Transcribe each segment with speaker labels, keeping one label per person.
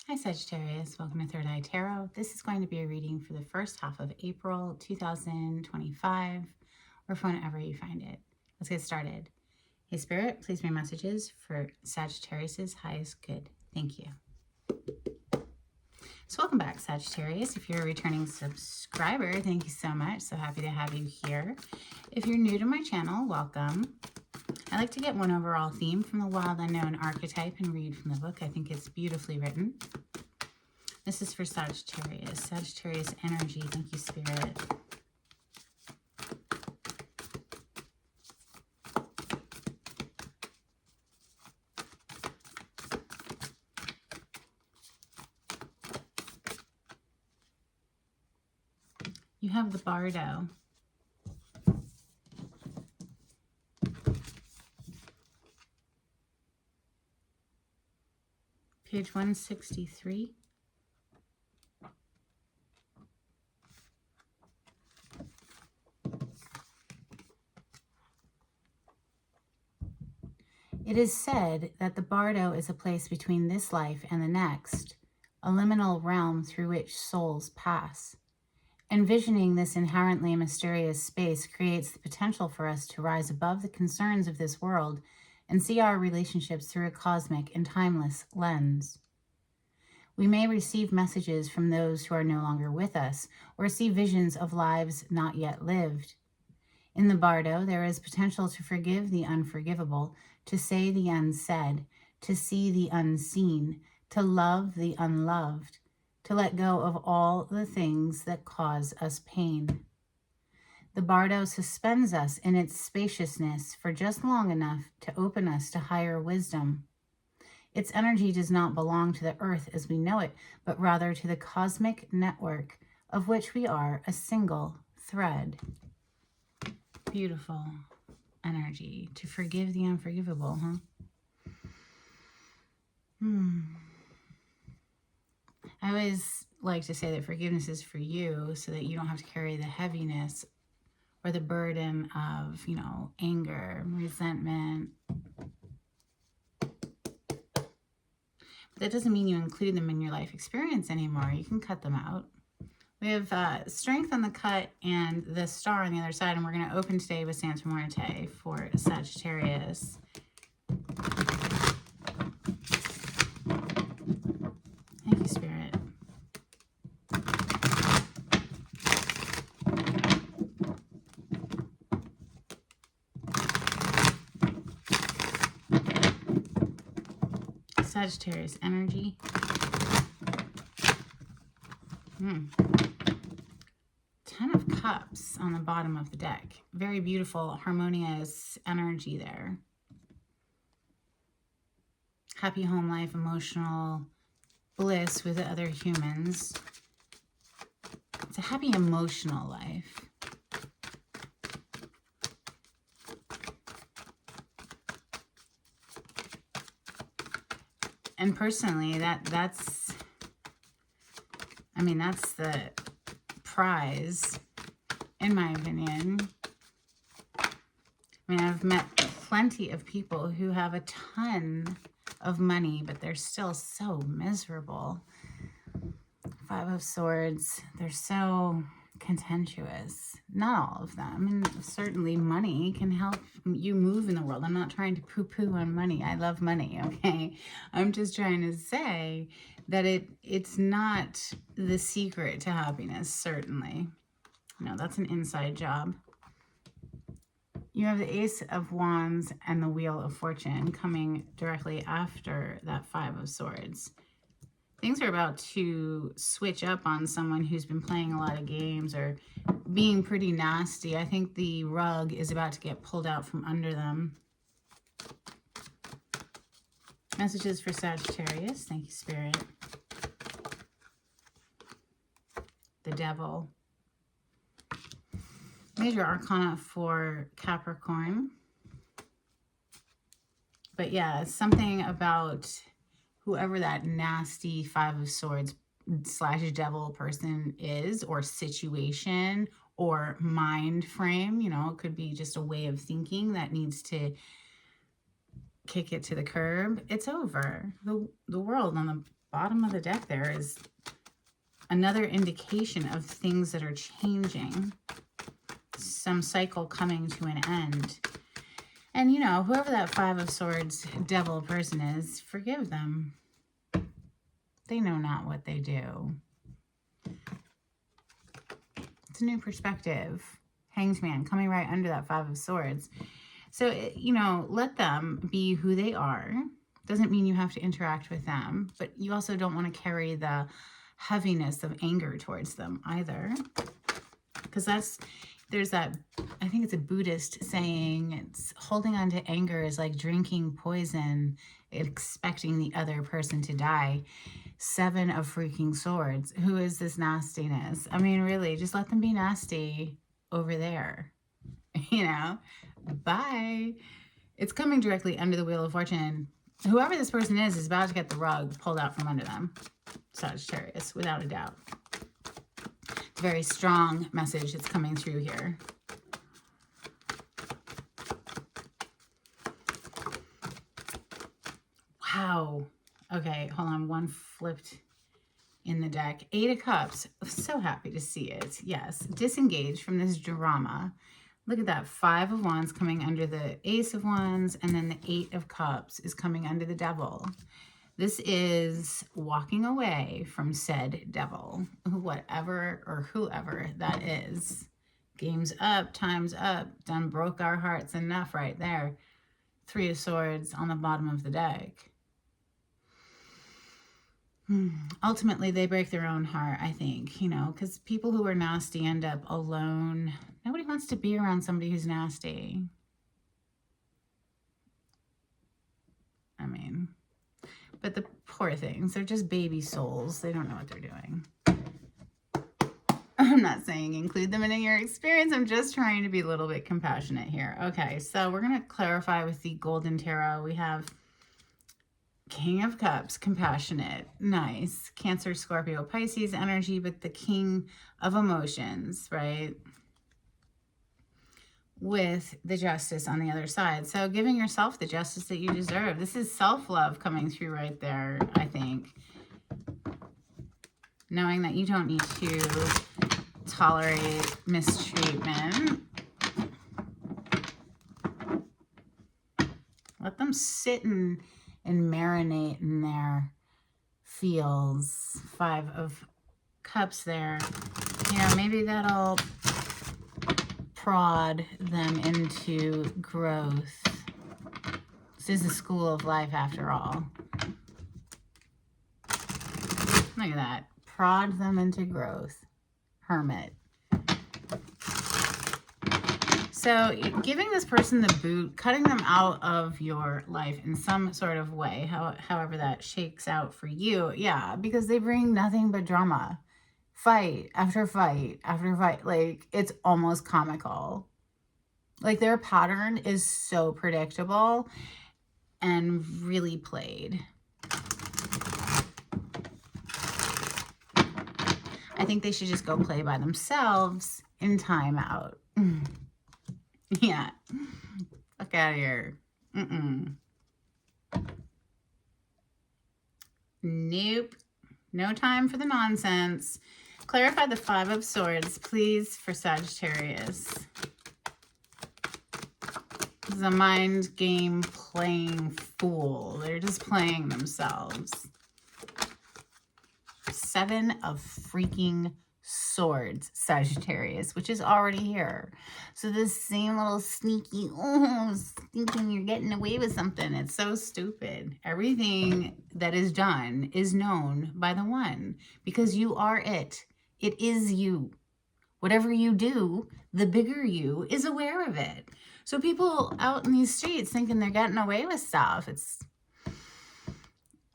Speaker 1: Hi Sagittarius, welcome to Third Eye Tarot. This is going to be a reading for the first half of April 2025, or for whenever you find it. Let's get started. Hey Spirit, please bring messages for Sagittarius's highest good. Thank you. So welcome back, Sagittarius. If you're a returning subscriber, thank you so much. So happy to have you here. If you're new to my channel, welcome. I like to get one overall theme from the Wild Unknown archetype and read from the book. I think it's beautifully written. This is for Sagittarius. Sagittarius energy. Thank you, Spirit. You have the Bardo. Page 163. It is said that the Bardo is a place between this life and the next, a liminal realm through which souls pass. Envisioning this inherently mysterious space creates the potential for us to rise above the concerns of this world and see our relationships through a cosmic and timeless lens. We may receive messages from those who are no longer with us, or see visions of lives not yet lived. In the Bardo, there is potential to forgive the unforgivable, to say the unsaid, to see the unseen, to love the unloved, to let go of all the things that cause us pain. The Bardo suspends us in its spaciousness for just long enough to open us to higher wisdom. Its energy does not belong to the earth as we know it, but rather to the cosmic network of which we are a single thread. Beautiful energy. To forgive the unforgivable, huh? I always like to say that forgiveness is for you so that you don't have to carry the heaviness or the burden of, anger, resentment. But that doesn't mean you include them in your life experience anymore. You can cut them out. We have strength on the cut and the star on the other side, and we're going to open today with Santa Muerte for Sagittarius. Thank you, Spirit. Sagittarius energy. Ten of Cups on the bottom of the deck. Very beautiful, harmonious energy there. Happy home life, emotional bliss with other humans. It's a happy emotional life. And personally, that's the prize, in my opinion. I've met plenty of people who have a ton of money, but they're still so miserable. Five of Swords, they're so contentious. Not all of them. And certainly money can help you move in the world. I'm not trying to poo-poo on money. I love money, okay? I'm just trying to say that it's not the secret to happiness, certainly. No, that's an inside job. You have the Ace of Wands and the Wheel of Fortune coming directly after that Five of Swords. Things are about to switch up on someone who's been playing a lot of games or being pretty nasty. I think the rug is about to get pulled out from under them. Messages for Sagittarius. Thank you, Spirit. The Devil. Major Arcana for Capricorn. But yeah, something about whoever that nasty Five of Swords / devil person is, or situation, or mind frame. It could be just a way of thinking that needs to kick it to the curb. It's over. The world on the bottom of the deck there is another indication of things that are changing. Some cycle coming to an end. And, you know, whoever that Five of Swords devil person is, forgive them. They know not what they do. It's a new perspective. Hanged Man coming right under that Five of Swords. So, you know, let them be who they are. Doesn't mean you have to interact with them, but you also don't want to carry the heaviness of anger towards them either. Because there's that, I think it's a Buddhist saying, it's holding on to anger is like drinking poison, expecting the other person to die. Seven of freaking Swords. Who is this nastiness? I mean, really, just let them be nasty over there. You know? Bye. It's coming directly under the Wheel of Fortune. Whoever this person is about to get the rug pulled out from under them. Sagittarius, without a doubt. Very strong message that's coming through here. Wow. Okay, hold on. One flipped in the deck. Eight of Cups. So happy to see it. Yes. Disengage from this drama. Look at that. Five of Wands coming under the Ace of Wands, and then the Eight of Cups is coming under the Devil. This is walking away from said devil, whatever or whoever that is. Game's up, time's up, done broke our hearts enough right there. Three of Swords on the bottom of the deck. Ultimately, they break their own heart, I think, you know, because people who are nasty end up alone. Nobody wants to be around somebody who's nasty. I mean, but the poor things, they're just baby souls. They don't know what they're doing. I'm not saying include them in your experience. I'm just trying to be a little bit compassionate here. Okay, so we're going to clarify with the Golden Tarot. We have King of Cups, compassionate, nice. Cancer, Scorpio, Pisces energy, but the King of Emotions, right? With the Justice on the other side. So giving yourself the justice that you deserve. This is self-love coming through right there, I think. Knowing that you don't need to tolerate mistreatment. Let them sit and marinate in their feels. Five of Cups there. You know, maybe that'll prod them into growth. This is the school of life after all. Look at that. Prod them into growth. Hermit. So giving this person the boot, cutting them out of your life in some sort of way, however that shakes out for you. Yeah, because they bring nothing but drama. Fight after fight after fight. Like, it's almost comical. Like, their pattern is so predictable and really played. I think they should just go play by themselves in timeout. Yeah. Fuck out of here. Nope. No time for the nonsense. Clarify the Five of Swords, please, for Sagittarius. This is a mind game playing fool. They're just playing themselves. Seven of freaking Swords, Sagittarius, which is already here. So this same little sneaky, thinking you're getting away with something. It's so stupid. Everything that is done is known by the one, because you are it. It is you. Whatever you do, the bigger you is aware of it. So people out in these streets thinking they're getting away with stuff, it's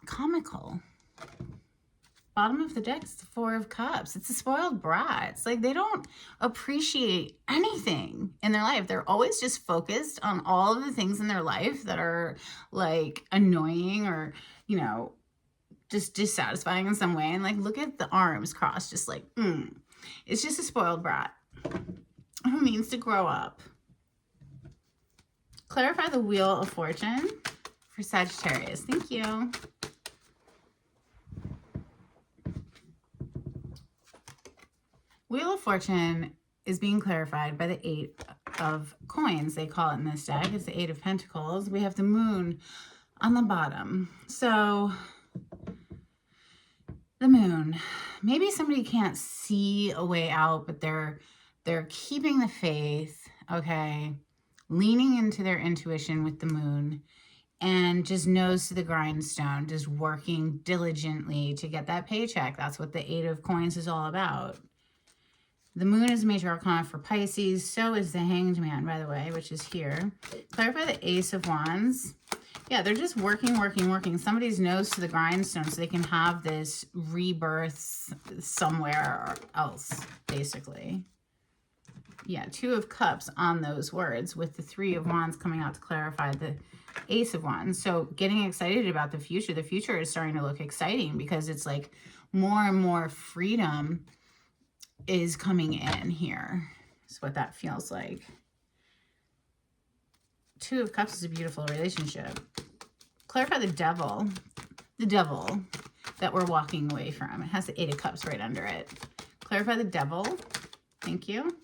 Speaker 1: comical. Bottom of the deck is the Four of Cups. It's a spoiled brat. It's like they don't appreciate anything in their life. They're always just focused on all of the things in their life that are like annoying or, you know, just dissatisfying in some way. And like, look at the arms crossed, just like, It's just a spoiled brat who means to grow up. Clarify the Wheel of Fortune for Sagittarius. Thank you. Wheel of Fortune is being clarified by the 8 of coins, they call it in this deck. It's the 8 of Pentacles. We have the moon on the bottom. So the moon, maybe somebody can't see a way out, but they're keeping the faith, okay, leaning into their intuition with the moon, and just nose to the grindstone, just working diligently to get that paycheck. That's what the 8 of coins is all about. The moon is a major arcana for Pisces. So is the Hanged Man, by the way, which is here. Clarify the Ace of Wands. Yeah, they're just working. Somebody's nose to the grindstone so they can have this rebirth somewhere else, basically. Yeah, 2 of Cups on those words, with the 3 of Wands coming out to clarify the Ace of Wands. So getting excited about the future. The future is starting to look exciting because it's like more and more freedom is coming in here. That's what that feels like. 2 of Cups is a beautiful relationship. Clarify the devil. The devil that we're walking away from. It has the 8 of Cups right under it. Clarify the devil. Thank you.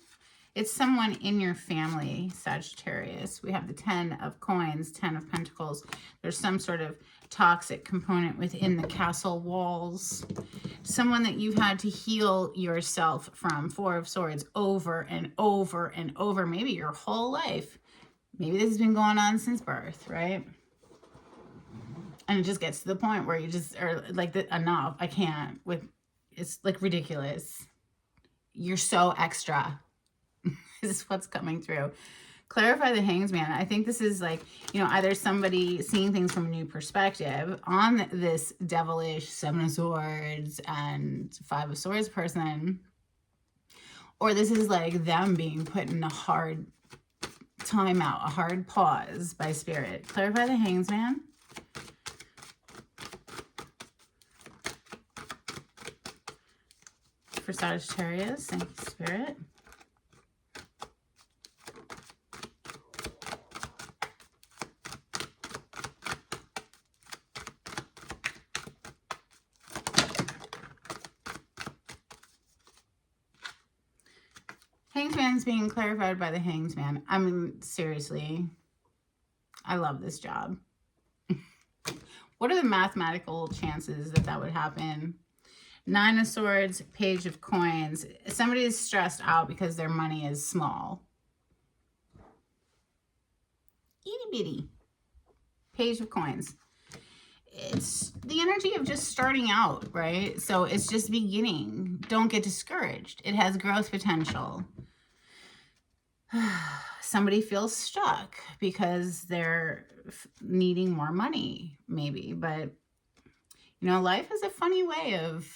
Speaker 1: It's someone in your family, Sagittarius. We have the 10 of coins, 10 of pentacles. There's some sort of toxic component within the castle walls. Someone that you've had to heal yourself from. 4 of swords, over and over and over. Maybe your whole life. Maybe this has been going on since birth, right? And it just gets to the point where you just are like, enough, I can't. It's like ridiculous. You're so extra. This is what's coming through. Clarify the Hanged Man. I think this is like, you know, either somebody seeing things from a new perspective on this devilish 7 of Swords and 5 of Swords person, or this is like them being put in a hard timeout, a hard pause by Spirit. Clarify the Hanged Man. For Sagittarius, thank you, Spirit. Hanged Man's being clarified by the Hanged Man. I mean, seriously, I love this job. What are the mathematical chances that that would happen? 9 of Swords, Page of Coins. Somebody is stressed out because their money is small. Itty bitty. Page of Coins. It's the energy of just starting out, right? So it's just beginning. Don't get discouraged. It has growth potential. Somebody feels stuck because they're needing more money, maybe. But, you know, life is a funny way of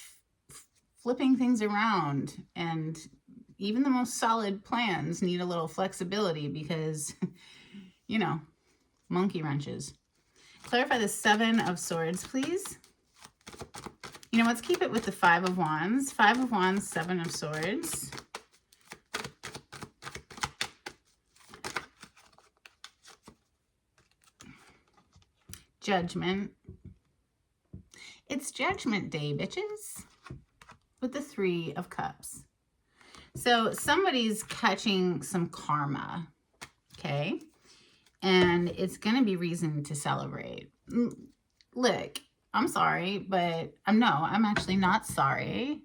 Speaker 1: flipping things around. And even the most solid plans need a little flexibility because, you know, monkey wrenches. Clarify the 7 of Swords, please. You know, let's keep it with the 5 of Wands. 5 of Wands, 7 of Swords. Judgment. It's Judgment Day, bitches. With the 3 of Cups. So somebody's catching some karma, okay? And it's going to be reason to celebrate. Look, I'm sorry, but I'm actually not sorry.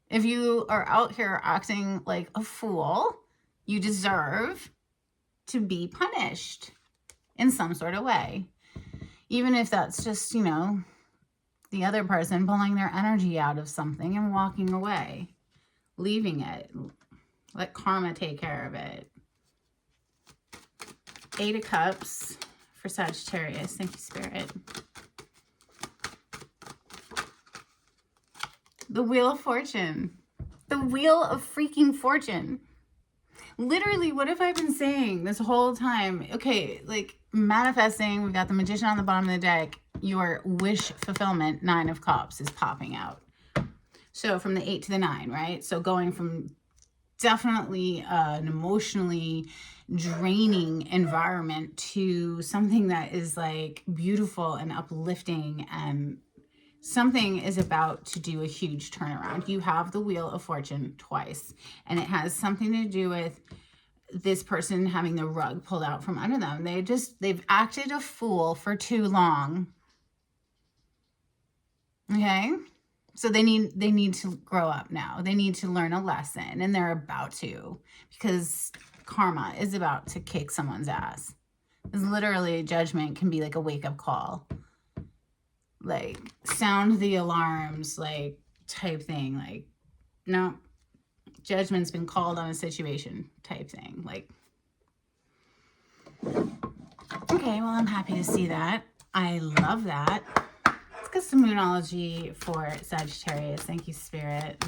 Speaker 1: If you are out here acting like a fool, you deserve to be punished in some sort of way. Even if that's just, you know, the other person pulling their energy out of something and walking away, leaving it. Let karma take care of it. 8 of Cups for Sagittarius. Thank you, Spirit. The Wheel of Fortune. The Wheel of freaking Fortune. Literally, what have I been saying this whole time? Okay, like manifesting, we've got the Magician on the bottom of the deck. Your wish fulfillment, 9 of Cups, is popping out. So from the 8 to the 9, right? So going from definitely an emotionally draining environment to something that is like beautiful and uplifting and something is about to do a huge turnaround. You have the Wheel of Fortune twice, and it has something to do with this person having the rug pulled out from under them. They've acted a fool for too long. Okay? So they need to grow up now. They need to learn a lesson, and they're about to, because karma is about to kick someone's ass. It's literally, judgment can be like a wake-up call. Like, sound the alarms, like, type thing. Like, no, judgment's been called on a situation type thing. Like, okay, well, I'm happy to see that. I love that. Let's get some Moonology for Sagittarius. Thank you, Spirit.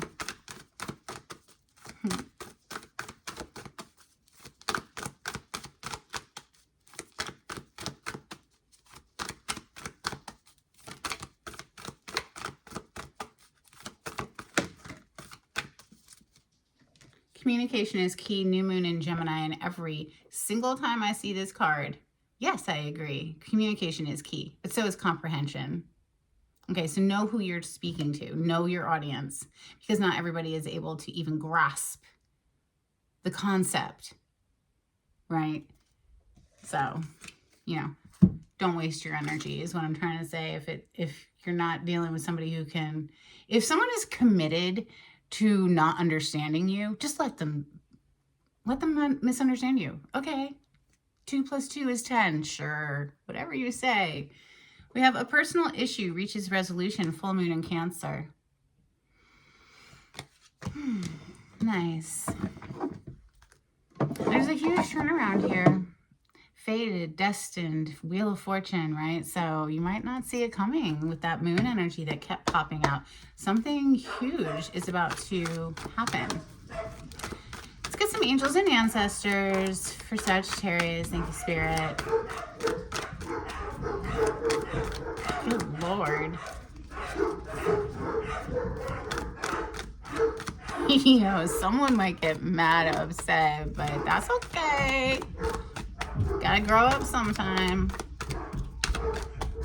Speaker 1: Communication is key. New moon in Gemini, and every single time I see this card, yes, I agree. Communication is key, but so is comprehension. Okay, so know who you're speaking to. Know your audience, because not everybody is able to even grasp the concept, right? So, you know, don't waste your energy is what I'm trying to say. If you're not dealing with somebody who can, if someone is committed to not understanding you, just let them misunderstand you. Okay, 2 + 2 is 10. Sure, whatever you say. We have a personal issue reaches resolution, full moon in Cancer. Nice. There's a huge turnaround here. Fated, destined, Wheel of Fortune, right? So you might not see it coming with that moon energy that kept popping out. Something huge is about to happen. Let's get some angels and ancestors for Sagittarius. Thank you, Spirit. Good Lord. You know, someone might get mad, upset, but that's okay. Gotta grow up sometime.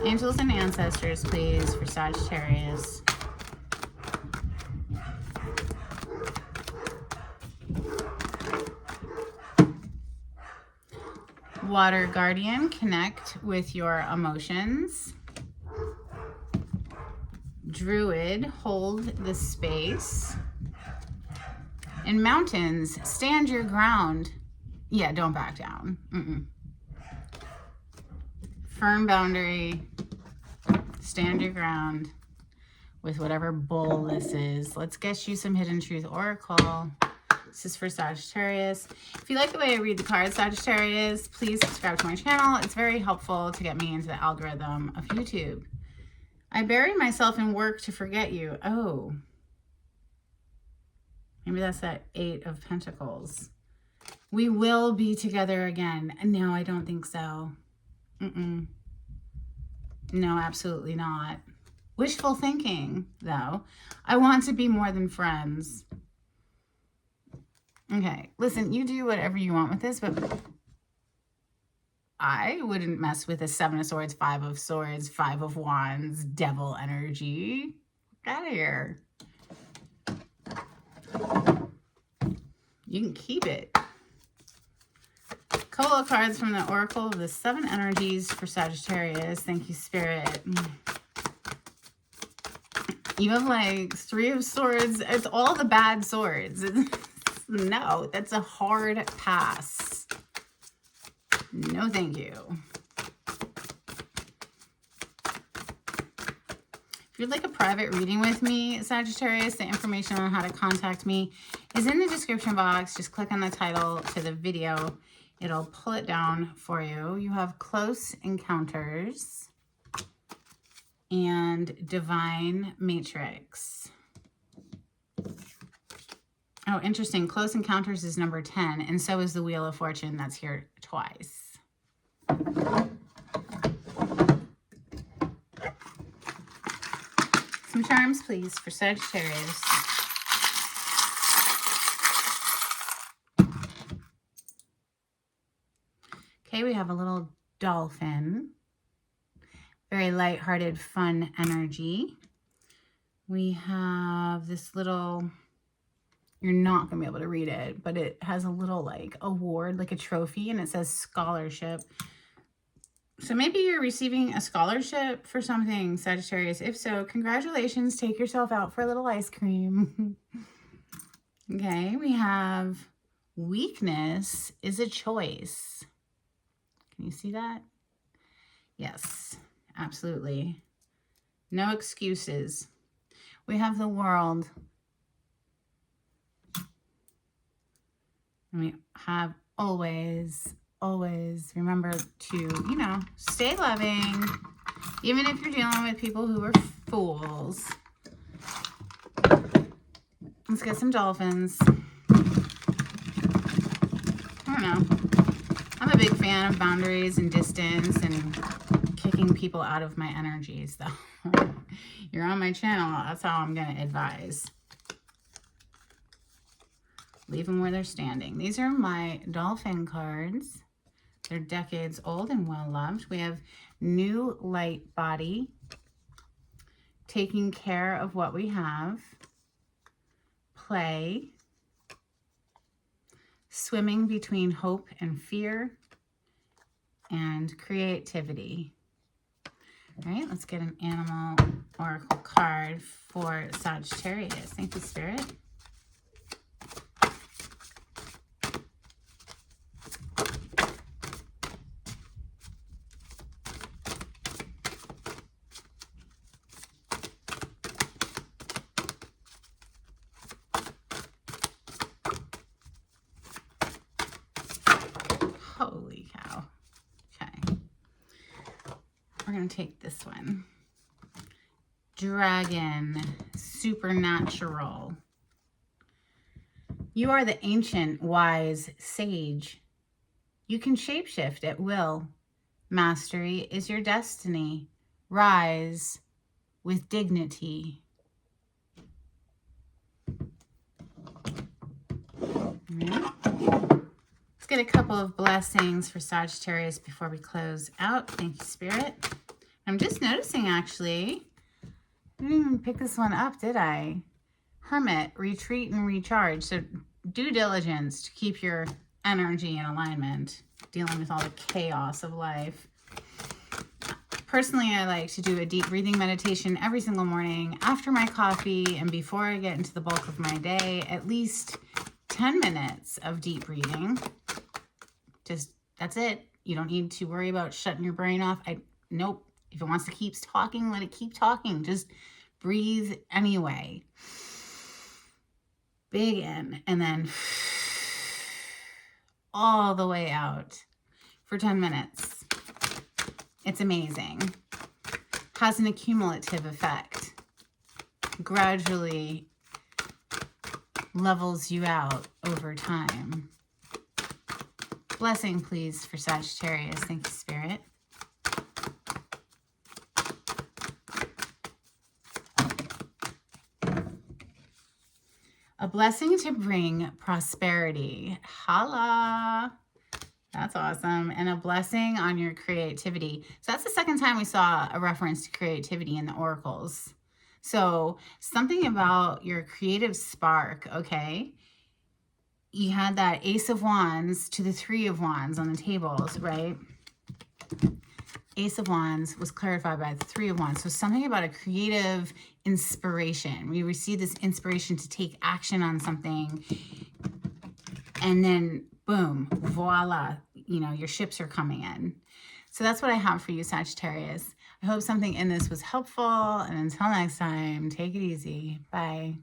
Speaker 1: Angels and ancestors, please, for Sagittarius. Water guardian, connect with your emotions. Druid, hold the space. And mountains, stand your ground. Yeah, don't back down. Firm boundary, stand your ground with whatever bull this is. Let's get you some Hidden Truth Oracle. This is for Sagittarius. If you like the way I read the cards, Sagittarius, please subscribe to my channel. It's very helpful to get me into the algorithm of YouTube. I bury myself in work to forget you. Oh. Maybe that's that 8 of Pentacles. We will be together again. No, I don't think so. No, absolutely not. Wishful thinking, though. I want to be more than friends. Okay, listen, you do whatever you want with this, but I wouldn't mess with a 7 of Swords, 5 of Swords, 5 of Wands, devil energy. Get out of here. You can keep it. Couple of cards from the Oracle of the 7 energies for Sagittarius. Thank you, Spirit. You have like 3 of Swords. It's all the bad swords. No, that's a hard pass. No, thank you. If you'd like a private reading with me, Sagittarius, the information on how to contact me is in the description box. Just click on the title to the video. It'll pull it down for you. You have Close Encounters and Divine Matrix. Oh, interesting. Close Encounters is number 10, and so is the Wheel of Fortune. That's here twice. Some charms, please, for Sagittarius. Okay, we have a little dolphin. Very lighthearted, fun energy. We have this little, you're not going to be able to read it, but it has a little like award, like a trophy, and it says scholarship. So maybe you're receiving a scholarship for something, Sagittarius. If so, congratulations. Take yourself out for a little ice cream. Okay, we have weakness is a choice. Can you see that? Yes, absolutely. No excuses. We have the world. And we have always remember to, you know, stay loving, even if you're dealing with people who are fools. Let's get some dolphins. I don't know. I'm a big fan of boundaries and distance and kicking people out of my energies, though. You're on my channel. That's how I'm going to advise. Leave them where they're standing. These are my dolphin cards. They're decades old and well-loved. We have new light body, taking care of what we have, play, swimming between hope and fear, and creativity. All right, let's get an animal oracle card for Sagittarius. Thank you, Spirit. Holy cow. Okay. We're going to take this one. Dragon, supernatural. You are the ancient, wise sage. You can shapeshift at will. Mastery is your destiny. Rise with dignity. Let's get a couple of blessings for Sagittarius before we close out. Thank you, Spirit. I'm just noticing, actually, I didn't even pick this one up, did I? Hermit, retreat and recharge. So due diligence to keep your energy in alignment, dealing with all the chaos of life. Personally, I like to do a deep breathing meditation every single morning after my coffee and before I get into the bulk of my day, at least 10 minutes of deep breathing. Just, that's it. You don't need to worry about shutting your brain off. Nope. If it wants to keep talking, let it keep talking. Just breathe anyway. Big in and then all the way out for 10 minutes. It's amazing. Has an accumulative effect. Gradually levels you out over time. Blessing, please, for Sagittarius. Thank you, Spirit. A blessing to bring prosperity. Holla. That's awesome. And a blessing on your creativity. So that's the second time we saw a reference to creativity in the oracles. So something about your creative spark, okay? You had that Ace of Wands to the Three of Wands on the tables, right? Ace of Wands was clarified by the Three of Wands. So something about a creative inspiration. We receive this inspiration to take action on something. And then, boom, voila, you know, your ships are coming in. So that's what I have for you, Sagittarius. I hope something in this was helpful. And until next time, take it easy. Bye.